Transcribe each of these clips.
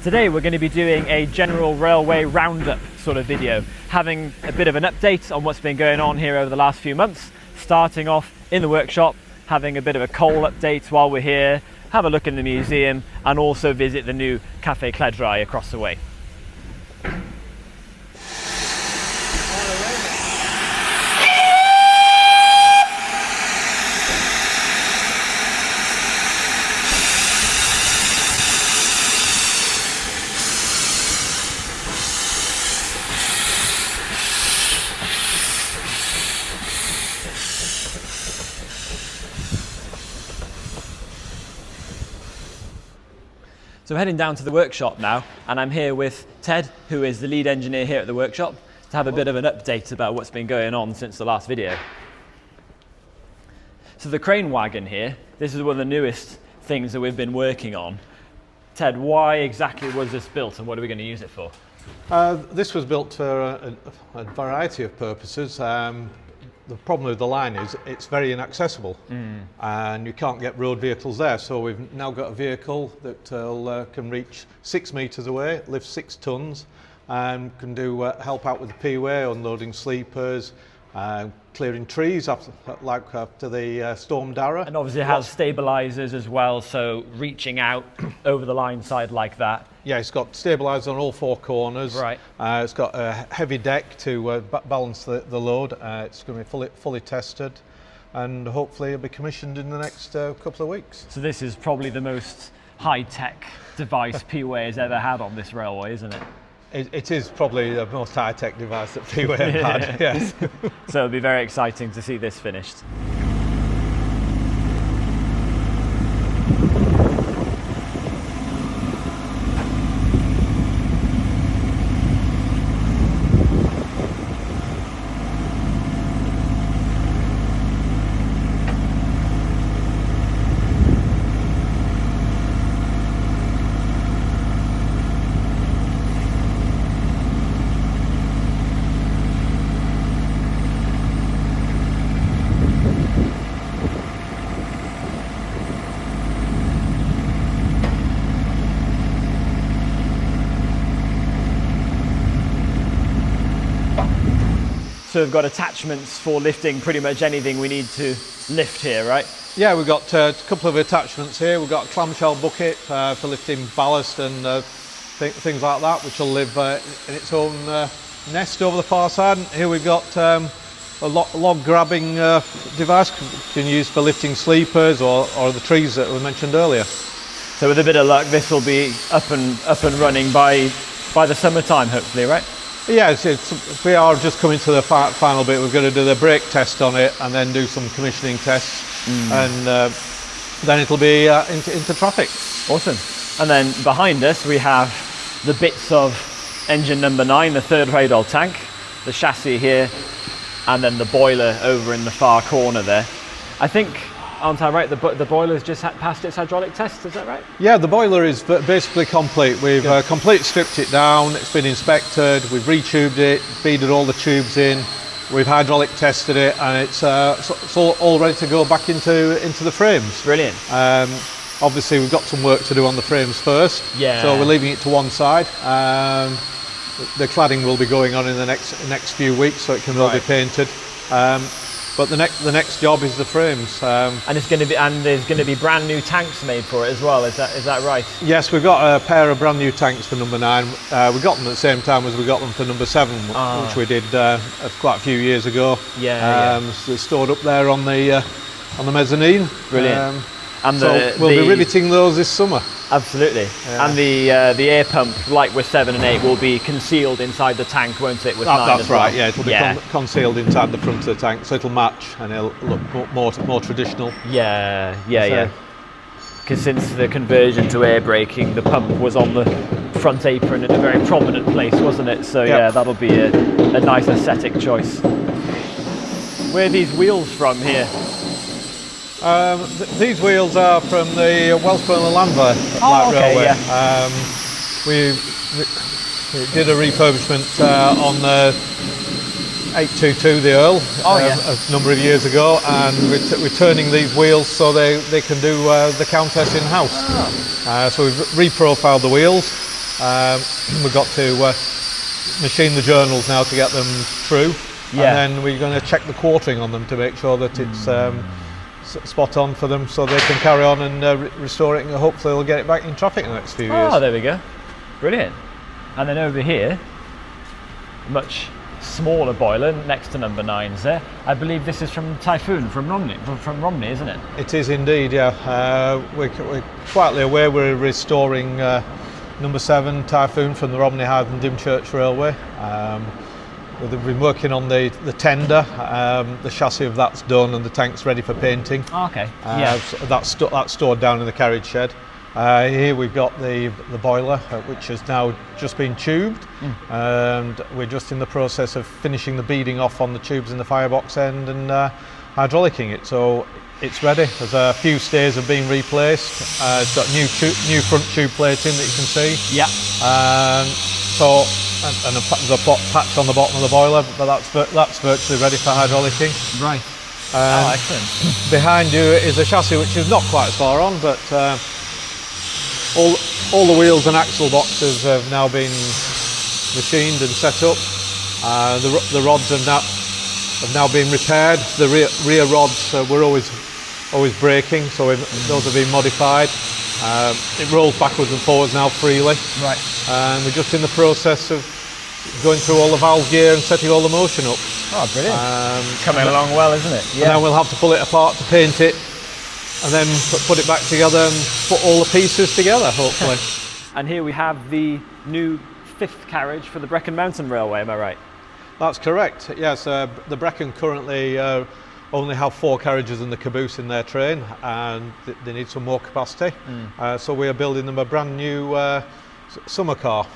Today we're going to be doing a general railway roundup sort of video, having a bit of an update on what's been going on here over the last few months, starting off in the workshop, having a bit of a coal update while we're here, have a look in the museum and also visit the new Caffi Cledrau across the way. So I'm heading down to the workshop now, and I'm here with Ted, who is the lead engineer here at the workshop, to have a bit of an update about what's been going on since the last video. So the crane wagon here, this is one of the newest things that we've been working on. Ted, why exactly was this built and what are we going to use it for? This was built for a variety of purposes. The problem with the line is it's very inaccessible and you can't get road vehicles there, so we've now got a vehicle that can reach 6 metres away, lift 6 tonnes and can do help out with the P-way, unloading sleepers, clearing trees after the Storm Dara. And obviously it has stabilisers as well, so reaching out over the line side like that. Yeah, it's got stabilisers on all 4 corners. Right. It's got a heavy deck to balance the load. It's going to be fully tested and hopefully it'll be commissioned in the next couple of weeks. So this is probably the most high-tech device P-way has ever had on this railway, isn't it? It is probably the most high-tech device that P-way have had, yes. So it'll be very exciting to see this finished. So we've got attachments for lifting pretty much anything we need to lift here, right? Yeah, we've got a couple of attachments here. We've got a clamshell bucket for lifting ballast and things like that, which will live in its own nest over the far side. And here we've got a log grabbing device you can use for lifting sleepers or the trees that we mentioned earlier. So with a bit of luck, this will be up and running by the summertime, hopefully, right? Yeah, we are just coming to the final bit. We're going to do the brake test on it and then do some commissioning tests and then it'll be into traffic. Awesome. And then behind us we have the bits of engine number 9, the 3rd Rheidol tank, the chassis here, and then the boiler over in the far corner there. I think, aren't I right, the boiler's just passed its hydraulic test, is that right? Yeah, the boiler is basically complete. We've completely stripped it down, it's been inspected, we've retubed it, beaded all the tubes in, we've hydraulic tested it, and it's all ready to go back into the frames. Brilliant. Obviously we've got some work to do on the frames first, yeah. So we're leaving it to one side. The cladding will be going on in the next few weeks, so it can all be painted. But the next job is the frames, and there's going to be brand new tanks made for it as well. Is that right? Yes, we've got a pair of brand new tanks for number 9. We got them at the same time as we got them for number 7, which we did quite a few years ago. Yeah. So they're stored up there on the mezzanine. Brilliant. So we'll be riveting those this summer. Absolutely. Yeah. And the air pump, like with 7 and 8, will be concealed inside the tank, won't it? With 9 that's as well? right. Yeah, it'll be concealed inside the front of the tank, so it'll match and it'll look more traditional. Yeah. Because since the conversion to air braking, the pump was on the front apron in a very prominent place, wasn't it? So yeah, that'll be a nice aesthetic choice. Where are these wheels from here? These wheels are from the Welshbourne Landwehr Light Railway. Yeah. We did a refurbishment on the 822, the Earl, a number of years ago, and we're turning these wheels so they can do the Countess in-house. So we've reprofiled the wheels, We've got to machine the journals now to get them through, and then we're going to check the quartering on them to make sure that it's spot on for them, so they can carry on and restore it, and hopefully they'll get it back in traffic in the next few years. Oh, there we go. Brilliant. And then over here, much smaller boiler next to number 9's there. I believe this is from Typhoon, from Romney, isn't it? It is indeed, yeah. We're quietly away we're restoring number 7 Typhoon from the Romney Hythe and Dymchurch Railway. We've been working on the tender. The chassis of that's done and the tank's ready for painting. Oh, okay. So that's stored down in the carriage shed. Here we've got the boiler, which has now just been tubed, and we're just in the process of finishing the beading off on the tubes in the firebox end and hydraulicking it. So it's ready. There's a few stays have been replaced. It's got new front tube plating that you can see. Yeah. There's a patch on the bottom of the boiler, but that's virtually ready for hydraulicking. Right. Excellent. Behind you is a chassis which is not quite as far on, but all the wheels and axle boxes have now been machined and set up. The rods have now been repaired. The rear rods were always breaking, so those have been modified. It rolls backwards and forwards now freely. Right. And we're just in the process of going through all the valve gear and setting all the motion up. Oh, brilliant. Coming along well, isn't it? Yeah. And then we'll have to pull it apart to paint it, and then put it back together and put all the pieces together, hopefully. And here we have the new 5th carriage for the Brecon Mountain Railway, am I right? That's correct, yes. The Brecon currently only have 4 carriages and the caboose in their train, and they need some more capacity. So we are building them a brand new summer car,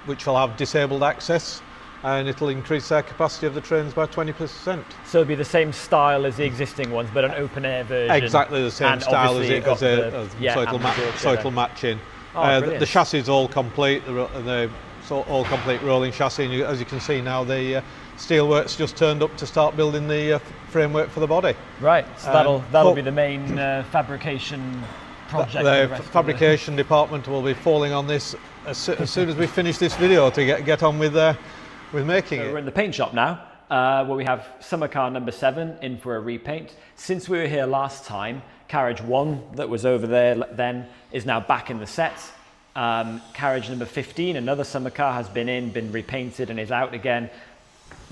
which will have disabled access, and it'll increase their capacity of the trains by 20%. So it'll be the same style as the existing ones, but an open air version. Exactly the same style as it, so it'll match in. The chassis is all complete, all complete rolling chassis, and as you can see now, the steelwork's just turned up to start building the framework for the body. Right, so that'll be the main fabrication project. The fabrication department will be falling on this as soon as we finish this video to get on with making it. We're in the paint shop now, where we have summer car number 7 in for a repaint. Since we were here last time, carriage 1 that was over there then is now back in the set. Carriage number 15, another summer car, has been repainted and is out again.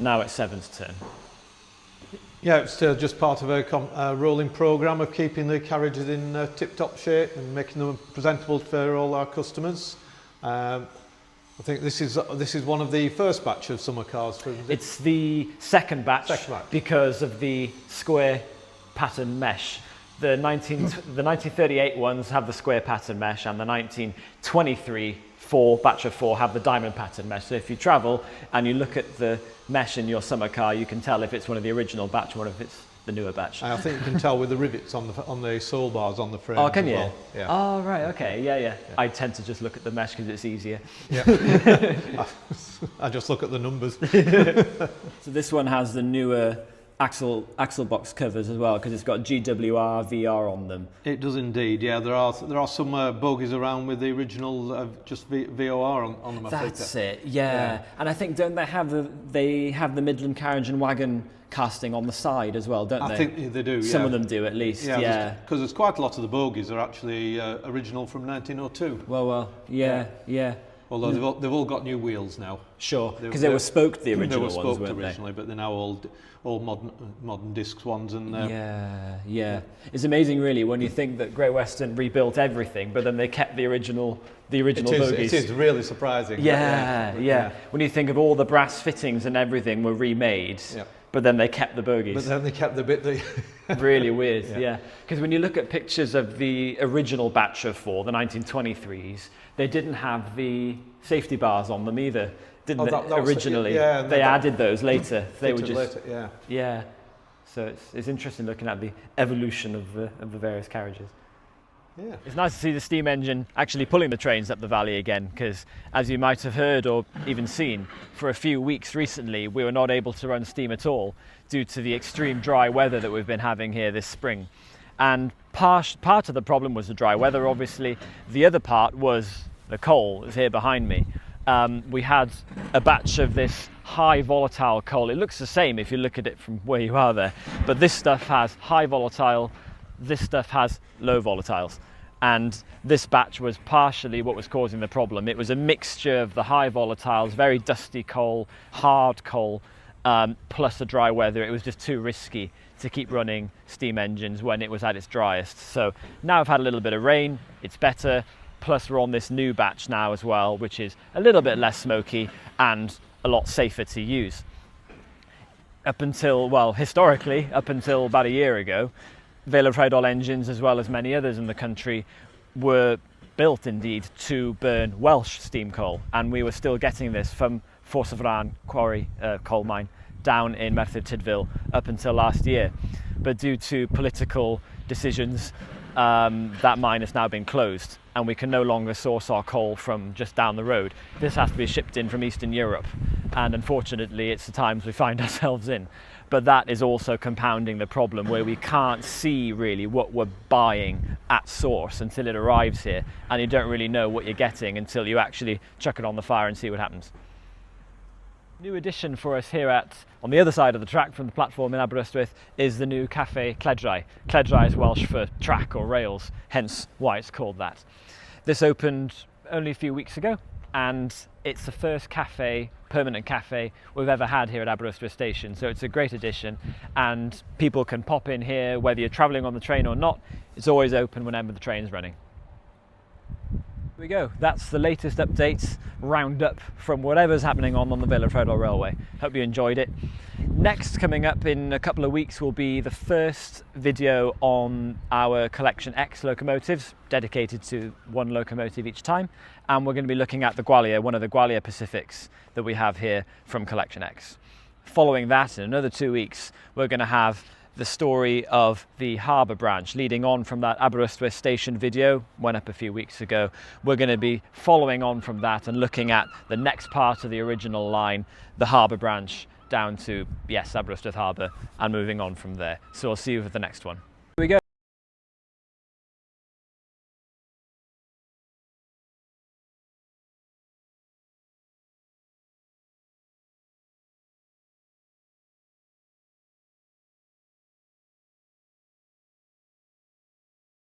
Now it's 7's turn. Yeah, it's just part of a rolling programme of keeping the carriages in tip-top shape and making them presentable for all our customers. I think this is one of the first batch of summer cars. It's the second batch because of the square pattern mesh. The 1938 ones have the square pattern mesh, and the 1923 batch of 4 have the diamond pattern mesh. So if you travel and you look at the mesh in your summer car, you can tell if it's one of the original batch or if it's the newer batch. I think you can tell with the rivets on the sole bars on the frame. Oh, can you? Well. Yeah. Oh, right, okay, yeah. I tend to just look at the mesh because it's easier. Yeah. I just look at the numbers. So this one has the newer axle box covers as well, because it's got GWR, VR on them. It does indeed, yeah. There are some bogies around with the original just VOR on them. That's it, yeah. And I think don't they have the Midland carriage and wagon casting on the side as well, don't they? I think they do, yeah. Some of them do at least, yeah. Because there's quite a lot of the bogies are actually original from 1902. Well, yeah. Although they've all got new wheels now. Sure, because they were spoked the original ones, weren't they? They were spoked originally, but they're now all modern disc ones. And yeah. It's amazing, really, when you think that Great Western rebuilt everything, but then they kept the original bogies. It is really surprising. Yeah. When you think of all the brass fittings and everything were remade, but then they kept the bogies. But then they kept the bit that... Really weird, yeah. Because when you look at pictures of the original batch of 4, the 1923s, they didn't have the safety bars on them either, didn't they? Originally, they added those later. They were just later, yeah. So it's interesting looking at the evolution of the various carriages. Yeah. It's nice to see the steam engine actually pulling the trains up the valley again, because as you might have heard or even seen, for a few weeks recently we were not able to run steam at all due to the extreme dry weather that we've been having here this spring. And part of the problem was the dry weather, obviously. The other part was the coal is here behind me. We had a batch of this high volatile coal. It looks the same if you look at it from where you are there, but this stuff has high volatile, this stuff has low volatiles. And this batch was partially what was causing the problem. It was a mixture of the high volatiles, very dusty coal, hard coal, plus the dry weather. It was just too risky to keep running steam engines when it was at its driest. So now I've had a little bit of rain, it's better. Plus we're on this new batch now as well, which is a little bit less smoky and a lot safer to use. Up until, well, historically, up until about a year ago, Vale of Rheidol engines, as well as many others in the country, were built indeed to burn Welsh steam coal, and we were still getting this from Ffordd quarry coal mine down in Merthyr Tydfil up until last year. But due to political decisions, that mine has now been closed, and we can no longer source our coal from just down the road. This has to be shipped in from Eastern Europe, and unfortunately it's the times we find ourselves in. But that is also compounding the problem, where we can't see really what we're buying at source until it arrives here, and you don't really know what you're getting until you actually chuck it on the fire and see what happens. New addition for us here on the other side of the track from the platform in Aberystwyth is the new Caffi Cledrau. Cledrau is Welsh for track or rails, hence why it's called that. This opened only a few weeks ago, and it's the first cafe, permanent cafe, we've ever had here at Aberystwyth station. So it's a great addition, and people can pop in here whether you're travelling on the train or not. It's always open whenever the train's running. Here we go, that's the latest updates, roundup from whatever's happening on the Vale of Rheidol Railway. Hope you enjoyed it. Next, coming up in a couple of weeks, will be the first video on our Collection X locomotives, dedicated to one locomotive each time, and we're going to be looking at the Gwalior, one of the Gwalior Pacifics that we have here from Collection X. Following that, in another 2 weeks, we're going to have the story of the harbour branch, leading on from that Aberystwyth station video, went up a few weeks ago. We're going to be following on from that and looking at the next part of the original line, the harbour branch, down to, yes, Aberystwyth Harbour, and moving on from there. So I'll see you for the next one.